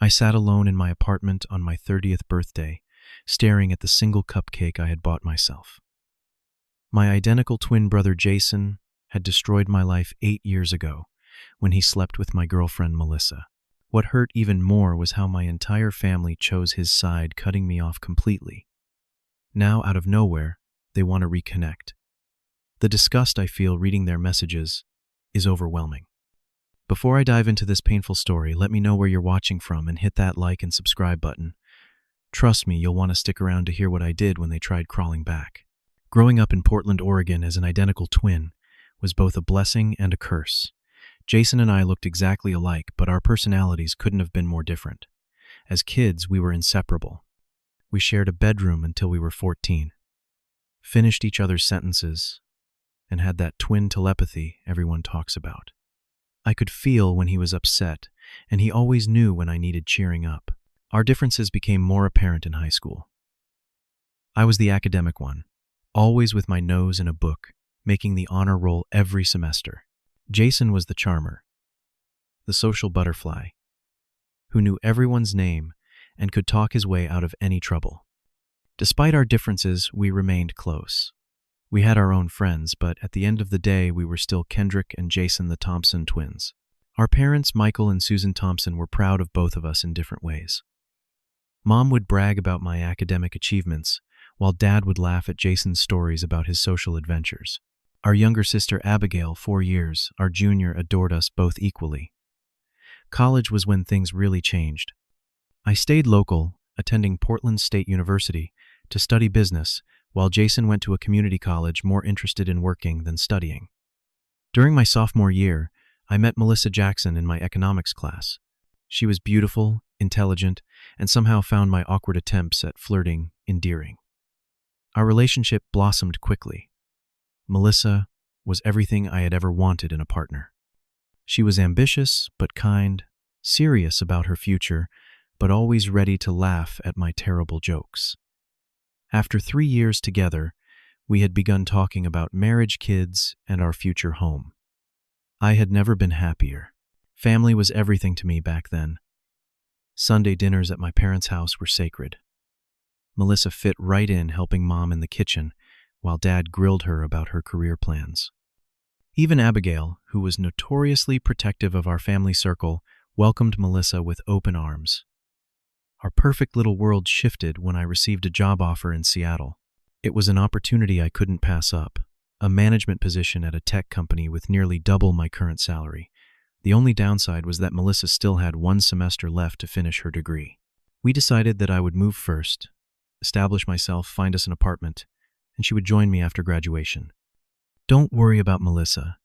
I sat alone in my apartment on my 30th birthday, staring at the single cupcake I had bought myself. My identical twin brother Jason had destroyed my life 8 years ago when he slept with my girlfriend Melissa. What hurt even more was how my entire family chose his side, cutting me off completely. Now, out of nowhere, they want to reconnect. The disgust I feel reading their messages is overwhelming. Before I dive into this painful story, let me know where you're watching from and hit that like and subscribe button. Trust me, you'll want to stick around to hear what I did when they tried crawling back. Growing up in Portland, Oregon as an identical twin was both a blessing and a curse. Jason and I looked exactly alike, but our personalities couldn't have been more different. As kids, we were inseparable. We shared a bedroom until we were 14, finished each other's sentences, and had that twin telepathy everyone talks about. I could feel when he was upset, and he always knew when I needed cheering up. Our differences became more apparent in high school. I was the academic one, always with my nose in a book, making the honor roll every semester. Jason was the charmer, the social butterfly, who knew everyone's name and could talk his way out of any trouble. Despite our differences, we remained close. We had our own friends, but at the end of the day, we were still Kendrick and Jason the Thompson twins. Our parents, Michael and Susan Thompson, were proud of both of us in different ways. Mom would brag about my academic achievements, while Dad would laugh at Jason's stories about his social adventures. Our younger sister, Abigail, 4 years, our junior, adored us both equally. College was when things really changed. I stayed local, attending Portland State University, to study business, while Jason went to a community college more interested in working than studying. During my sophomore year, I met Melissa Jackson in my economics class. She was beautiful, intelligent, and somehow found my awkward attempts at flirting endearing. Our relationship blossomed quickly. Melissa was everything I had ever wanted in a partner. She was ambitious but kind, serious about her future, but always ready to laugh at my terrible jokes. After 3 years together, we had begun talking about marriage, kids, and our future home. I had never been happier. Family was everything to me back then. Sunday dinners at my parents' house were sacred. Melissa fit right in, helping Mom in the kitchen, while Dad grilled her about her career plans. Even Abigail, who was notoriously protective of our family circle, welcomed Melissa with open arms. Our perfect little world shifted when I received a job offer in Seattle. It was an opportunity I couldn't pass up, a management position at a tech company with nearly double my current salary. The only downside was that Melissa still had 1 semester left to finish her degree. We decided that I would move first, establish myself, find us an apartment, and she would join me after graduation. "Don't worry about Melissa,"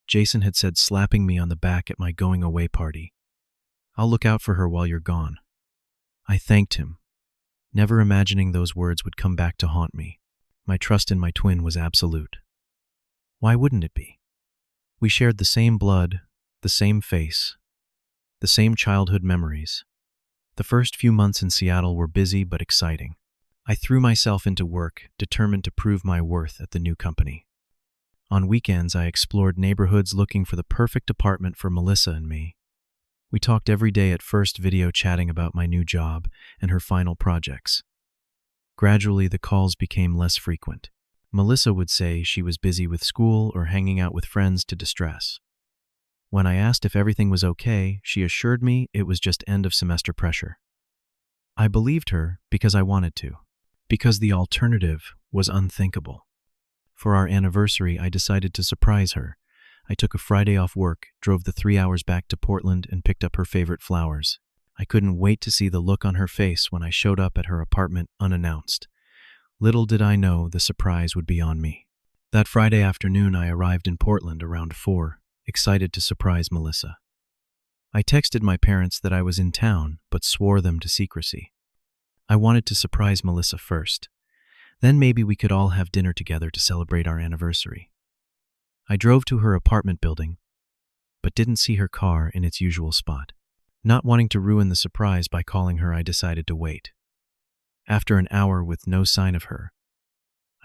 Jason had said, slapping me on the back at my going away party. "I'll look out for her while you're gone." I thanked him, never imagining those words would come back to haunt me. My trust in my twin was absolute. Why wouldn't it be? We shared the same blood, the same face, the same childhood memories. The first few months in Seattle were busy but exciting. I threw myself into work, determined to prove my worth at the new company. On weekends, I explored neighborhoods looking for the perfect apartment for Melissa and me. We talked every day, at first video chatting about my new job and her final projects. Gradually, the calls became less frequent. Melissa would say she was busy with school or hanging out with friends to distress. When I asked if everything was okay, she assured me it was just end of semester pressure. I believed her because I wanted to, because the alternative was unthinkable. For our anniversary, I decided to surprise her. I took a Friday off work, drove the 3 hours back to Portland, and picked up her favorite flowers. I couldn't wait to see the look on her face when I showed up at her apartment unannounced. Little did I know the surprise would be on me. That Friday afternoon, I arrived in Portland around 4, excited to surprise Melissa. I texted my parents that I was in town, but swore them to secrecy. I wanted to surprise Melissa first. Then maybe we could all have dinner together to celebrate our anniversary. I drove to her apartment building, but didn't see her car in its usual spot. Not wanting to ruin the surprise by calling her, I decided to wait. After an hour with no sign of her,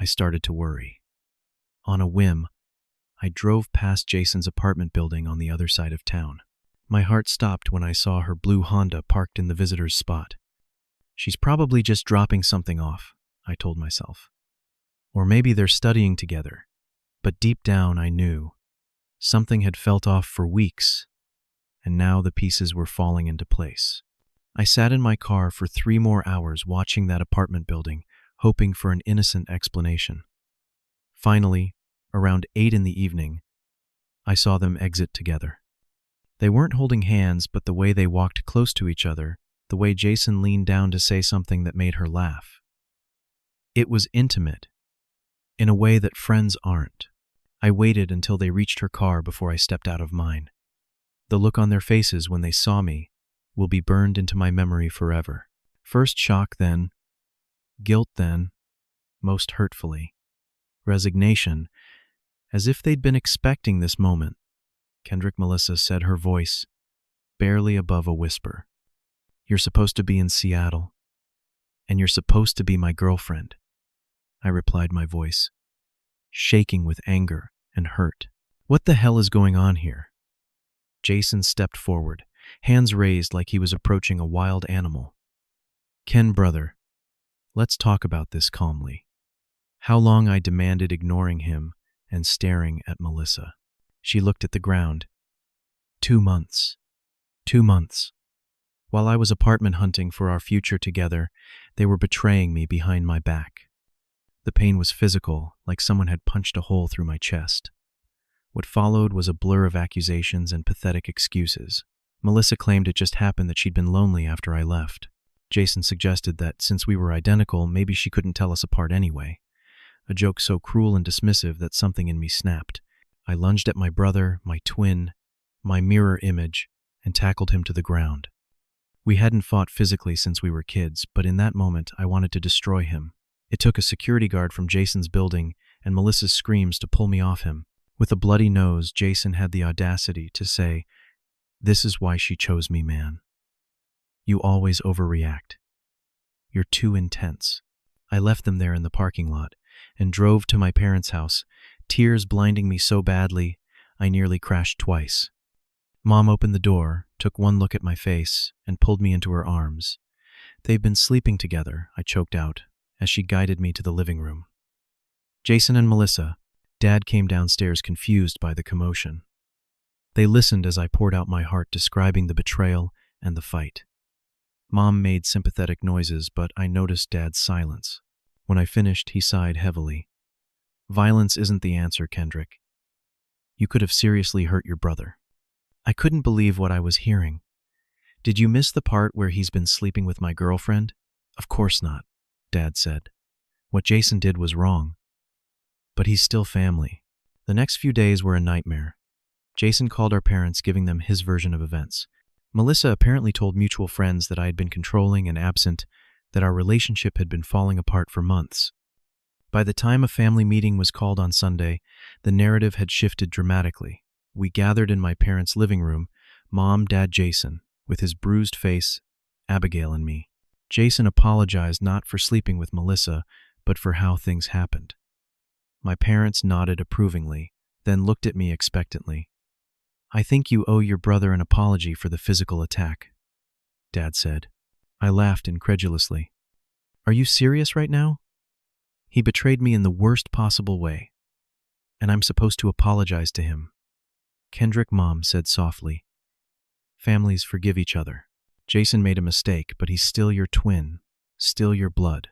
I started to worry. On a whim, I drove past Jason's apartment building on the other side of town. My heart stopped when I saw her blue Honda parked in the visitor's spot. She's probably just dropping something off, I told myself. Or maybe they're studying together. But deep down I knew something had felt off for weeks, and now the pieces were falling into place. I sat in my car for 3 more hours watching that apartment building, hoping for an innocent explanation. Finally, around 8 in the evening, I saw them exit together. They weren't holding hands, but the way they walked close to each other, the way Jason leaned down to say something that made her laugh. It was intimate, in a way that friends aren't. I waited until they reached her car before I stepped out of mine. The look on their faces when they saw me will be burned into my memory forever. First shock, then guilt, then, most hurtfully, resignation, as if they'd been expecting this moment. Kendrick Melissa said, her voice barely above a whisper. "You're supposed to be in Seattle, and you're supposed to be my girlfriend," I replied, my voice shaking with anger and hurt. "What the hell is going on here?" Jason stepped forward, hands raised like he was approaching a wild animal. "Ken, brother, let's talk about this calmly." How long, I demanded, ignoring him and staring at Melissa. She looked at the ground. 2 months. 2 months. While I was apartment hunting for our future together, they were betraying me behind my back. The pain was physical, like someone had punched a hole through my chest. What followed was a blur of accusations and pathetic excuses. Melissa claimed it just happened that she'd been lonely after I left. Jason suggested that since we were identical, maybe she couldn't tell us apart anyway. A joke so cruel and dismissive that something in me snapped. I lunged at my brother, my twin, my mirror image, and tackled him to the ground. We hadn't fought physically since we were kids, but in that moment I wanted to destroy him. It took a security guard from Jason's building and Melissa's screams to pull me off him. With a bloody nose, Jason had the audacity to say, "This is why she chose me, man. You always overreact. You're too intense." I left them there in the parking lot and drove to my parents' house, tears blinding me so badly I nearly crashed twice. Mom opened the door, took one look at my face, and pulled me into her arms. "They've been sleeping together," I choked out as she guided me to the living room. Jason and Melissa, Dad came downstairs confused by the commotion. They listened as I poured out my heart describing the betrayal and the fight. Mom made sympathetic noises, but I noticed Dad's silence. When I finished, he sighed heavily. "Violence isn't the answer, Kendrick. You could have seriously hurt your brother." I couldn't believe what I was hearing. "Did you miss the part where he's been sleeping with my girlfriend?" "Of course not," Dad said. "What Jason did was wrong. But he's still family." The next few days were a nightmare. Jason called our parents, giving them his version of events. Melissa apparently told mutual friends that I had been controlling and absent, that our relationship had been falling apart for months. By the time a family meeting was called on Sunday, the narrative had shifted dramatically. We gathered in my parents' living room, Mom, Dad, Jason, with his bruised face, Abigail, and me. Jason apologized not for sleeping with Melissa, but for how things happened. My parents nodded approvingly, then looked at me expectantly. "I think you owe your brother an apology for the physical attack," Dad said. I laughed incredulously. "Are you serious right now? He betrayed me in the worst possible way, and I'm supposed to apologize to him." "Kendrick," Mom said softly, "families forgive each other. Jason made a mistake, but he's still your twin, still your blood."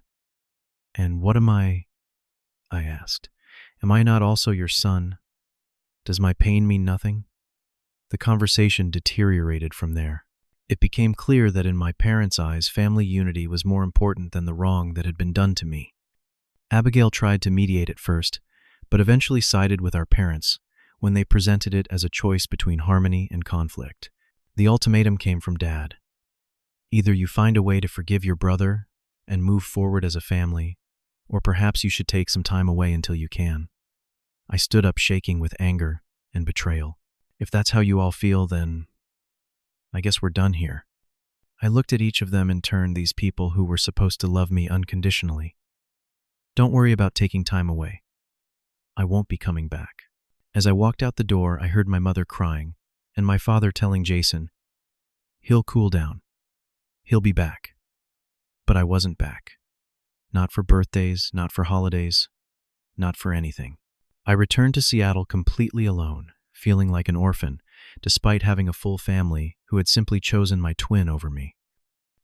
"And what am I asked. "Am I not also your son? Does my pain mean nothing?" The conversation deteriorated from there. It became clear that in my parents' eyes, family unity was more important than the wrong that had been done to me. Abigail tried to mediate at first, but eventually sided with our parents when they presented it as a choice between harmony and conflict. The ultimatum came from Dad. Either you find a way to forgive your brother and move forward as a family, or perhaps you should take some time away until you can. I stood up, shaking with anger and betrayal. "If that's how you all feel, then I guess we're done here." I looked at each of them in turn, these people who were supposed to love me unconditionally. "Don't worry about taking time away. I won't be coming back." As I walked out the door, I heard my mother crying, and my father telling Jason, "He'll cool down. He'll be back." But I wasn't back. Not for birthdays, not for holidays, not for anything. I returned to Seattle completely alone, feeling like an orphan, despite having a full family who had simply chosen my twin over me.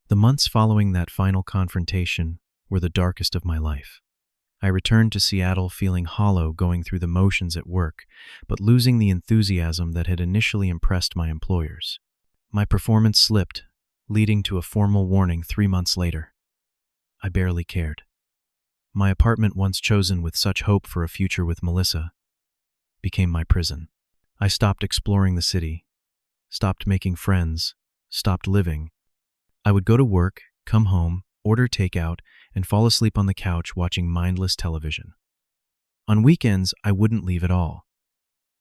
The months following that final confrontation were the darkest of my life. I returned to Seattle feeling hollow going through the motions at work, but losing the enthusiasm that had initially impressed my employers. My performance slipped, leading to a formal warning 3 months later. I barely cared. My apartment, once chosen with such hope for a future with Melissa, became my prison. I stopped exploring the city, stopped making friends, stopped living. I would go to work, come home, order takeout, and fall asleep on the couch watching mindless television. On weekends, I wouldn't leave at all.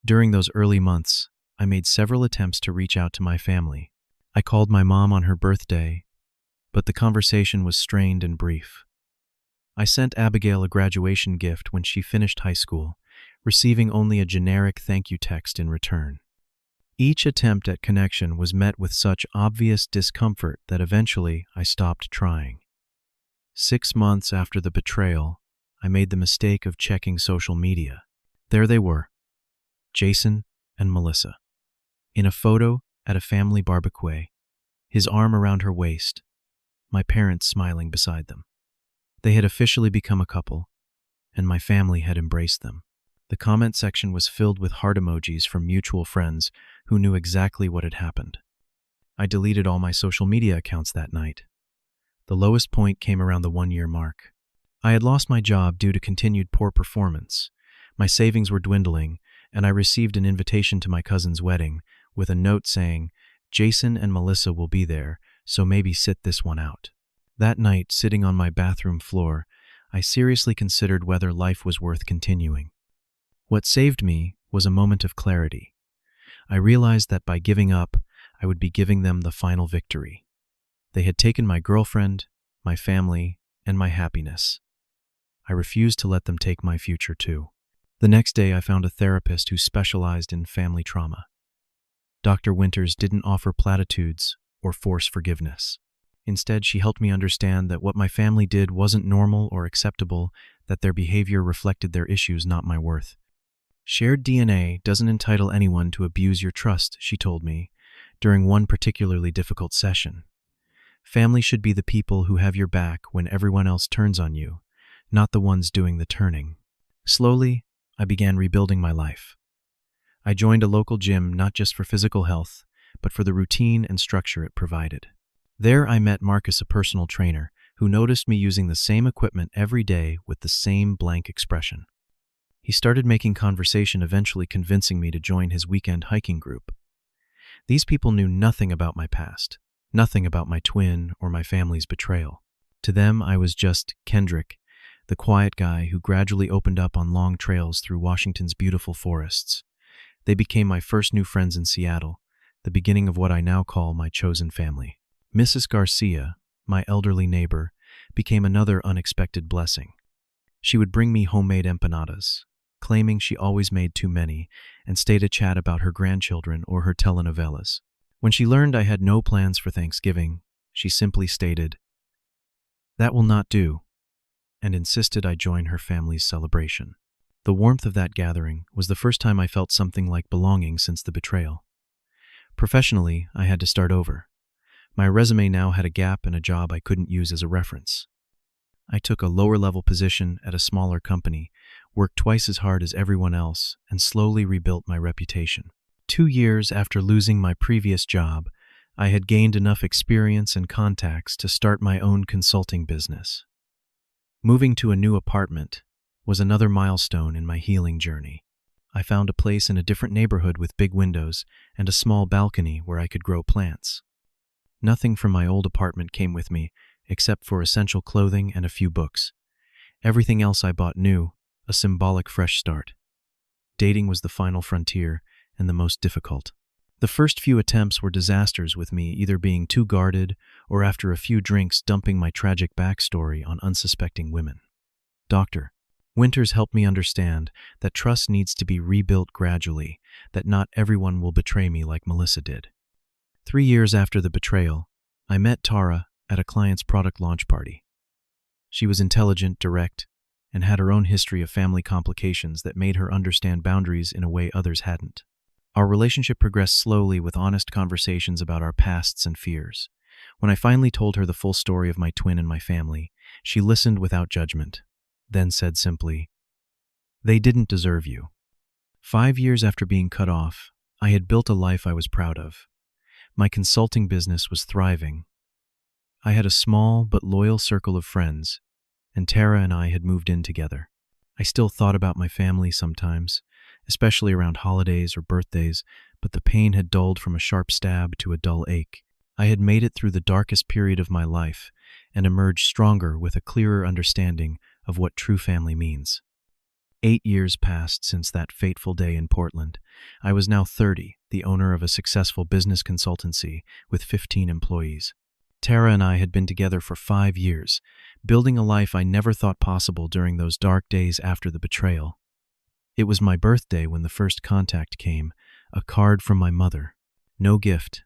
During those early months, I made several attempts to reach out to my family. I called my mom on her birthday, but the conversation was strained and brief. I sent Abigail a graduation gift when she finished high school, receiving only a generic thank you text in return. Each attempt at connection was met with such obvious discomfort that eventually I stopped trying. 6 months after the betrayal, I made the mistake of checking social media. There they were, Jason and Melissa, in a photo at a family barbecue, his arm around her waist, my parents smiling beside them. They had officially become a couple, and my family had embraced them. The comment section was filled with heart emojis from mutual friends who knew exactly what had happened. I deleted all my social media accounts that night. The lowest point came around the 1-year mark. I had lost my job due to continued poor performance. My savings were dwindling, and I received an invitation to my cousin's wedding with a note saying, "Jason and Melissa will be there, so maybe sit this one out." That night, sitting on my bathroom floor, I seriously considered whether life was worth continuing. What saved me was a moment of clarity. I realized that by giving up, I would be giving them the final victory. They had taken my girlfriend, my family, and my happiness. I refused to let them take my future too. The next day, I found a therapist who specialized in family trauma. Dr. Winters didn't offer platitudes or force forgiveness. Instead, she helped me understand that what my family did wasn't normal or acceptable, that their behavior reflected their issues, not my worth. Shared DNA doesn't entitle anyone to abuse your trust, she told me, during one particularly difficult session. Family should be the people who have your back when everyone else turns on you, not the ones doing the turning. Slowly, I began rebuilding my life. I joined a local gym not just for physical health, but for the routine and structure it provided. There I met Marcus, a personal trainer, who noticed me using the same equipment every day with the same blank expression. He started making conversation, eventually convincing me to join his weekend hiking group. These people knew nothing about my past, nothing about my twin or my family's betrayal. To them, I was just Kendrick, the quiet guy who gradually opened up on long trails through Washington's beautiful forests. They became my first new friends in Seattle, the beginning of what I now call my chosen family. Mrs. Garcia, my elderly neighbor, became another unexpected blessing. She would bring me homemade empanadas, claiming she always made too many, and stay to chat about her grandchildren or her telenovelas. When she learned I had no plans for Thanksgiving, she simply stated, "That will not do," and insisted I join her family's celebration. The warmth of that gathering was the first time I felt something like belonging since the betrayal. Professionally, I had to start over. My resume now had a gap and a job I couldn't use as a reference. I took a lower-level position at a smaller company, worked twice as hard as everyone else, and slowly rebuilt my reputation. 2 years after losing my previous job, I had gained enough experience and contacts to start my own consulting business. Moving to a new apartment was another milestone in my healing journey. I found a place in a different neighborhood with big windows and a small balcony where I could grow plants. Nothing from my old apartment came with me, except for essential clothing and a few books. Everything else I bought new, a symbolic fresh start. Dating was the final frontier and the most difficult. The first few attempts were disasters, with me either being too guarded or after a few drinks dumping my tragic backstory on unsuspecting women. "Doctor, Winters helped me understand that trust needs to be rebuilt gradually, that not everyone will betray me like Melissa did. 3 years after the betrayal, I met Tara at a client's product launch party. She was intelligent, direct, and had her own history of family complications that made her understand boundaries in a way others hadn't. Our relationship progressed slowly with honest conversations about our pasts and fears. When I finally told her the full story of my twin and my family, she listened without judgment, then said simply, "They didn't deserve you." 5 years after being cut off, I had built a life I was proud of. My consulting business was thriving. I had a small but loyal circle of friends, and Tara and I had moved in together. I still thought about my family sometimes, especially around holidays or birthdays, but the pain had dulled from a sharp stab to a dull ache. I had made it through the darkest period of my life and emerged stronger with a clearer understanding of what true family means. 8 years passed since that fateful day in Portland. I was now 30, the owner of a successful business consultancy with 15 employees. Tara and I had been together for 5 years, building a life I never thought possible during those dark days after the betrayal. It was my birthday when the first contact came, a card from my mother. No gift,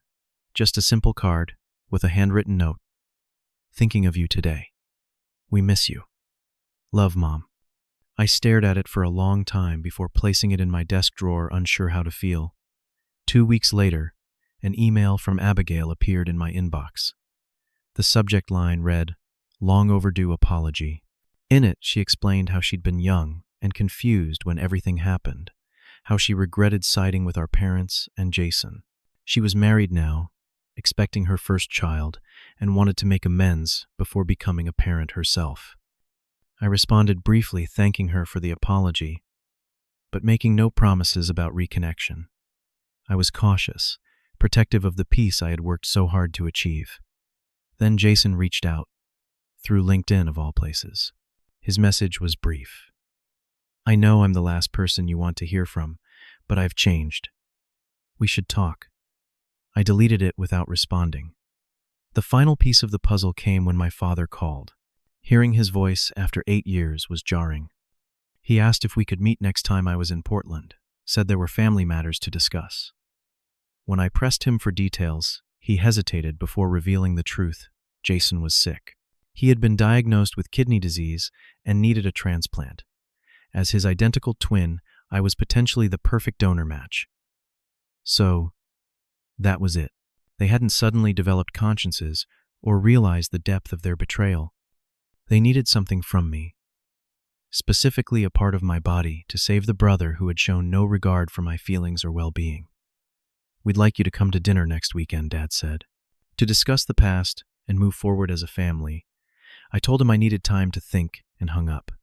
just a simple card with a handwritten note. "Thinking of you today. We miss you. Love, Mom." I stared at it for a long time before placing it in my desk drawer, unsure how to feel. 2 weeks later, an email from Abigail appeared in my inbox. The subject line read, "Long overdue apology." In it, she explained how she'd been young and confused when everything happened, how she regretted siding with our parents and Jason. She was married now, expecting her first child, and wanted to make amends before becoming a parent herself. I responded briefly, thanking her for the apology, but making no promises about reconnection. I was cautious, protective of the peace I had worked so hard to achieve. Then Jason reached out, through LinkedIn of all places. His message was brief. "I know I'm the last person you want to hear from, but I've changed. We should talk." I deleted it without responding. The final piece of the puzzle came when my father called. Hearing his voice after 8 years was jarring. He asked if we could meet next time I was in Portland, said there were family matters to discuss. When I pressed him for details, he hesitated before revealing the truth. Jason was sick. He had been diagnosed with kidney disease and needed a transplant. As his identical twin, I was potentially the perfect donor match. So, that was it. They hadn't suddenly developed consciences or realized the depth of their betrayal. They needed something from me, specifically a part of my body, to save the brother who had shown no regard for my feelings or well-being. "We'd like you to come to dinner next weekend," Dad said, "to discuss the past and move forward as a family." I told him I needed time to think and hung up.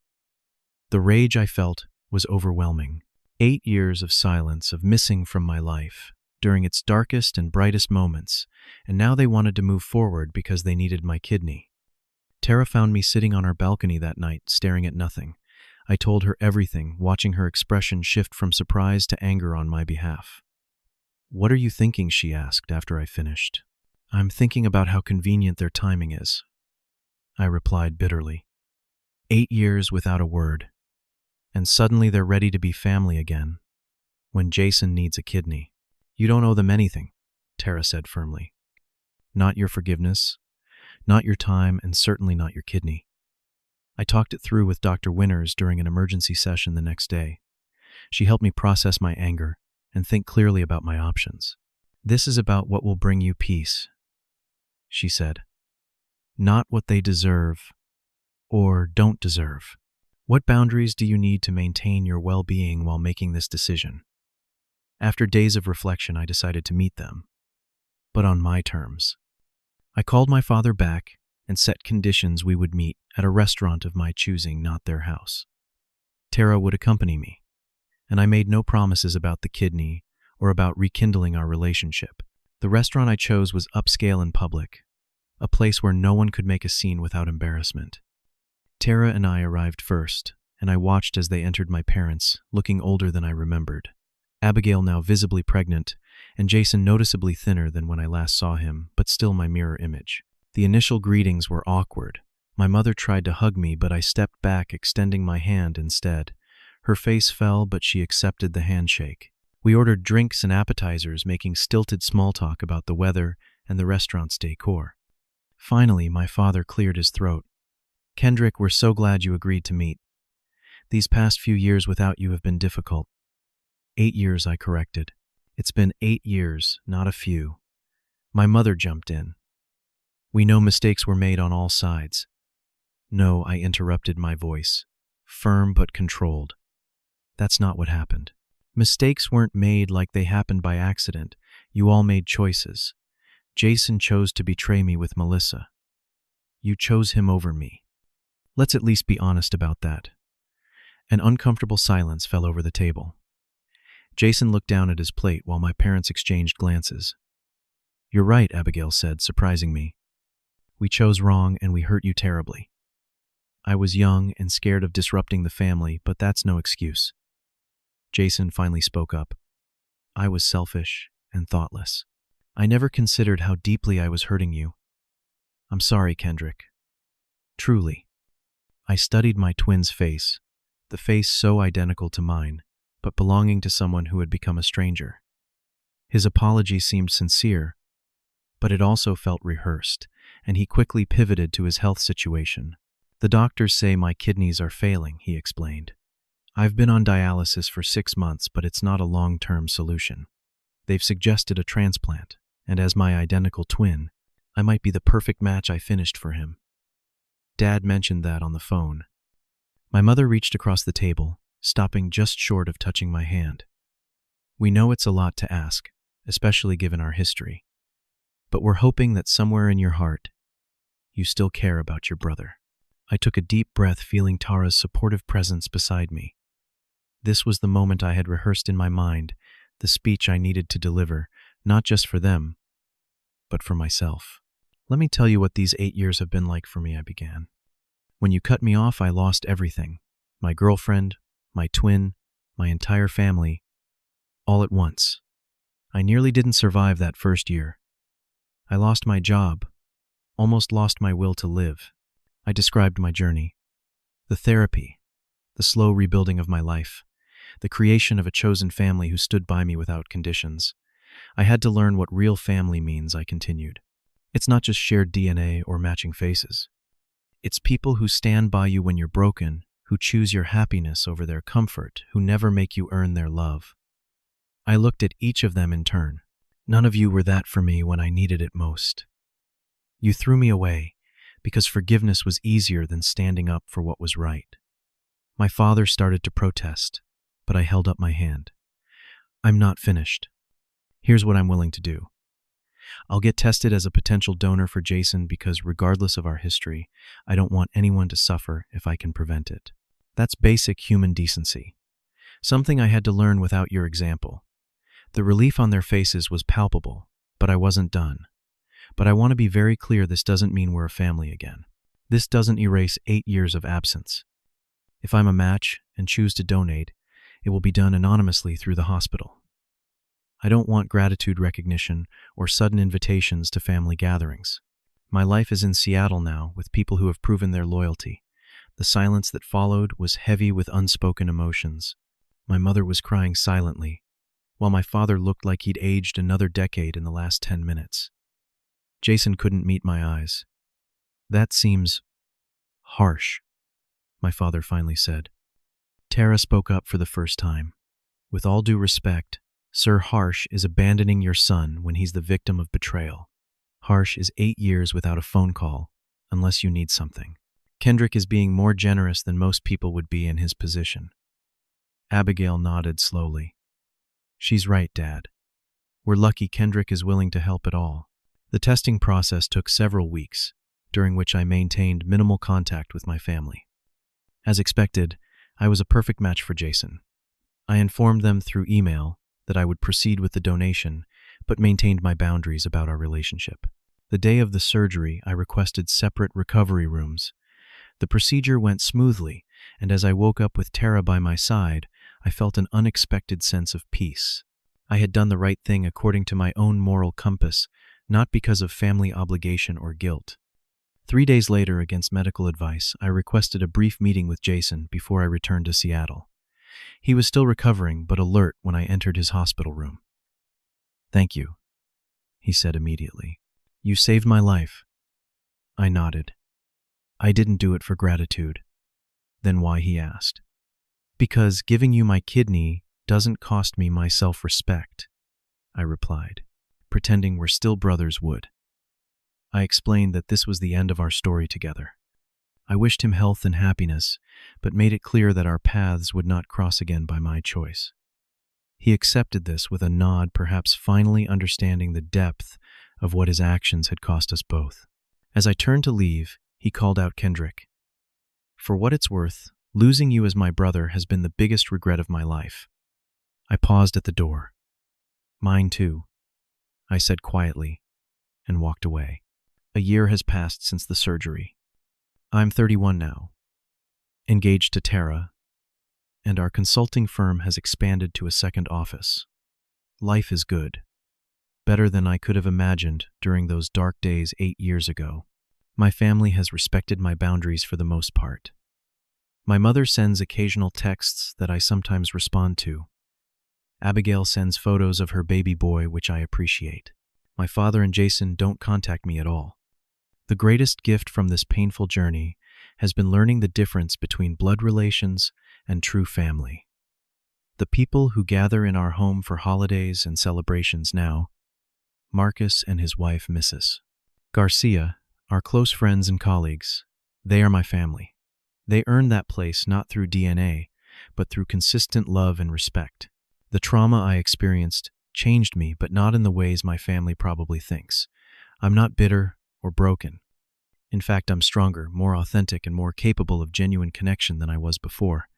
The rage I felt was overwhelming. 8 years of silence, of missing from my life, during its darkest and brightest moments, and now they wanted to move forward because they needed my kidney. Tara found me sitting on our balcony that night, staring at nothing. I told her everything, watching her expression shift from surprise to anger on my behalf. "What are you thinking?" she asked after I finished. "I'm thinking about how convenient their timing is," I replied bitterly. 8 years without a word, and suddenly they're ready to be family again, when Jason needs a kidney. "You don't owe them anything," Tara said firmly. "Not your forgiveness, not your time, and certainly not your kidney." I talked it through with Dr. Winters during an emergency session the next day. She helped me process my anger and think clearly about my options. "This is about what will bring you peace," she said. "Not what they deserve or don't deserve. What boundaries do you need to maintain your well-being while making this decision?" After days of reflection, I decided to meet them, but on my terms. I called my father back and set conditions we would meet at a restaurant of my choosing, not their house. Tara would accompany me, and I made no promises about the kidney or about rekindling our relationship. The restaurant I chose was upscale and public, a place where no one could make a scene without embarrassment. Tara and I arrived first, and I watched as they entered my parents, looking older than I remembered. Abigail now visibly pregnant, and Jason noticeably thinner than when I last saw him, but still my mirror image. The initial greetings were awkward. My mother tried to hug me, but I stepped back, extending my hand instead. Her face fell, but she accepted the handshake. We ordered drinks and appetizers, making stilted small talk about the weather and the restaurant's decor. Finally, my father cleared his throat. "Kendrick, we're so glad you agreed to meet. These past few years without you have been difficult." 8 years, I corrected. "It's been 8 years, not a few." My mother jumped in. "We know mistakes were made on all sides." "No," I interrupted, my voice firm but controlled. "That's not what happened. Mistakes weren't made like they happened by accident. You all made choices. Jason chose to betray me with Melissa. You chose him over me. Let's at least be honest about that." An uncomfortable silence fell over the table. Jason looked down at his plate while my parents exchanged glances. "You're right," Abigail said, surprising me. "We chose wrong and we hurt you terribly. I was young and scared of disrupting the family, but that's no excuse." Jason finally spoke up. "I was selfish and thoughtless. I never considered how deeply I was hurting you. I'm sorry, Kendrick. Truly." I studied my twin's face, the face so identical to mine, but belonging to someone who had become a stranger. His apology seemed sincere, but it also felt rehearsed, and he quickly pivoted to his health situation. "The doctors say my kidneys are failing," he explained. "I've been on dialysis for 6 months, but it's not a long-term solution. They've suggested a transplant, and as my identical twin, I might be the perfect match. I finished for him." Dad mentioned that on the phone. My mother reached across the table, stopping just short of touching my hand. "We know it's a lot to ask, especially given our history, but we're hoping that somewhere in your heart, you still care about your brother." I took a deep breath, feeling Tara's supportive presence beside me. This was the moment I had rehearsed in my mind, the speech I needed to deliver, not just for them, but for myself. "Let me tell you what these 8 years have been like for me," I began. "When you cut me off, I lost everything. My girlfriend, my twin, my entire family, all at once. I nearly didn't survive that first year. I lost my job, almost lost my will to live." I described my journey. The therapy, the slow rebuilding of my life, the creation of a chosen family who stood by me without conditions. I had to learn what real family means, I continued. It's not just shared DNA or matching faces. It's people who stand by you when you're broken, who choose your happiness over their comfort, who never make you earn their love. I looked at each of them in turn. None of you were that for me when I needed it most. You threw me away because forgiveness was easier than standing up for what was right. My father started to protest, but I held up my hand. "I'm not finished. Here's what I'm willing to do. I'll get tested as a potential donor for Jason because regardless of our history, I don't want anyone to suffer if I can prevent it. That's basic human decency. Something I had to learn without your example." The relief on their faces was palpable, but I wasn't done. "But I want to be very clear, this doesn't mean we're a family again. This doesn't erase 8 years of absence. If I'm a match and choose to donate, it will be done anonymously through the hospital. I don't want gratitude recognition or sudden invitations to family gatherings. My life is in Seattle now with people who have proven their loyalty." The silence that followed was heavy with unspoken emotions. My mother was crying silently, while my father looked like he'd aged another decade in the last 10 minutes. Jason couldn't meet my eyes. "That seems harsh," my father finally said. Tara spoke up for the first time. "With all due respect, Sir, harsh is abandoning your son when he's the victim of betrayal. Harsh is 8 years without a phone call, unless you need something. Kendrick is being more generous than most people would be in his position." Abigail nodded slowly. "She's right, Dad. We're lucky Kendrick is willing to help at all." The testing process took several weeks, during which I maintained minimal contact with my family. As expected, I was a perfect match for Jason. I informed them through email that I would proceed with the donation, but maintained my boundaries about our relationship. The day of the surgery, I requested separate recovery rooms. The procedure went smoothly, and as I woke up with Tara by my side, I felt an unexpected sense of peace. I had done the right thing according to my own moral compass, not because of family obligation or guilt. 3 days later, against medical advice, I requested a brief meeting with Jason before I returned to Seattle. He was still recovering, but alert when I entered his hospital room. "Thank you," he said immediately. "You saved my life." I nodded. "I didn't do it for gratitude." "Then why?" he asked. "Because giving you my kidney doesn't cost me my self-respect," I replied, pretending we're still brothers would. I explained that this was the end of our story together. I wished him health and happiness, but made it clear that our paths would not cross again by my choice. He accepted this with a nod, perhaps finally understanding the depth of what his actions had cost us both. As I turned to leave, he called out, "Kendrick, for what it's worth, losing you as my brother has been the biggest regret of my life." I paused at the door. "Mine too," I said quietly, and walked away. A year has passed since the surgery. I'm 31 now, engaged to Tara, and our consulting firm has expanded to a second office. Life is good, better than I could have imagined during those dark days 8 years ago. My family has respected my boundaries for the most part. My mother sends occasional texts that I sometimes respond to. Abigail sends photos of her baby boy, which I appreciate. My father and Jason don't contact me at all. The greatest gift from this painful journey has been learning the difference between blood relations and true family. The people who gather in our home for holidays and celebrations now, Marcus and his wife, Mrs. Garcia, our close friends and colleagues, they are my family. They earned that place not through DNA, but through consistent love and respect. The trauma I experienced changed me, but not in the ways my family probably thinks. I'm not bitter or broken. In fact, I'm stronger, more authentic, and more capable of genuine connection than I was before.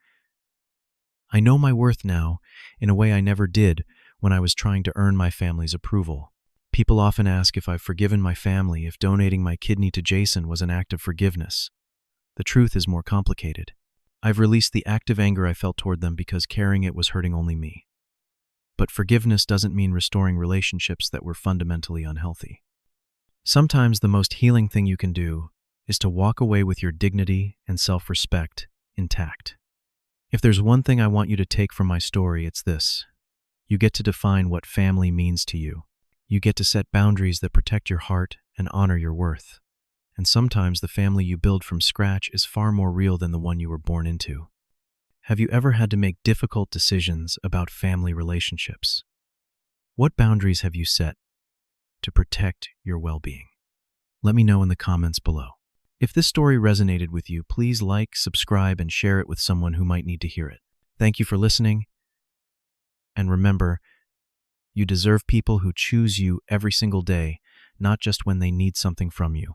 I know my worth now in a way I never did when I was trying to earn my family's approval. People often ask if I've forgiven my family, if donating my kidney to Jason was an act of forgiveness. The truth is more complicated. I've released the active anger I felt toward them because carrying it was hurting only me. But forgiveness doesn't mean restoring relationships that were fundamentally unhealthy. Sometimes the most healing thing you can do is to walk away with your dignity and self-respect intact. If there's one thing I want you to take from my story, it's this. You get to define what family means to you. You get to set boundaries that protect your heart and honor your worth. And sometimes the family you build from scratch is far more real than the one you were born into. Have you ever had to make difficult decisions about family relationships? What boundaries have you set to protect your well-being? Let me know in the comments below. If this story resonated with you, please like, subscribe, and share it with someone who might need to hear it. Thank you for listening. And remember, you deserve people who choose you every single day, not just when they need something from you.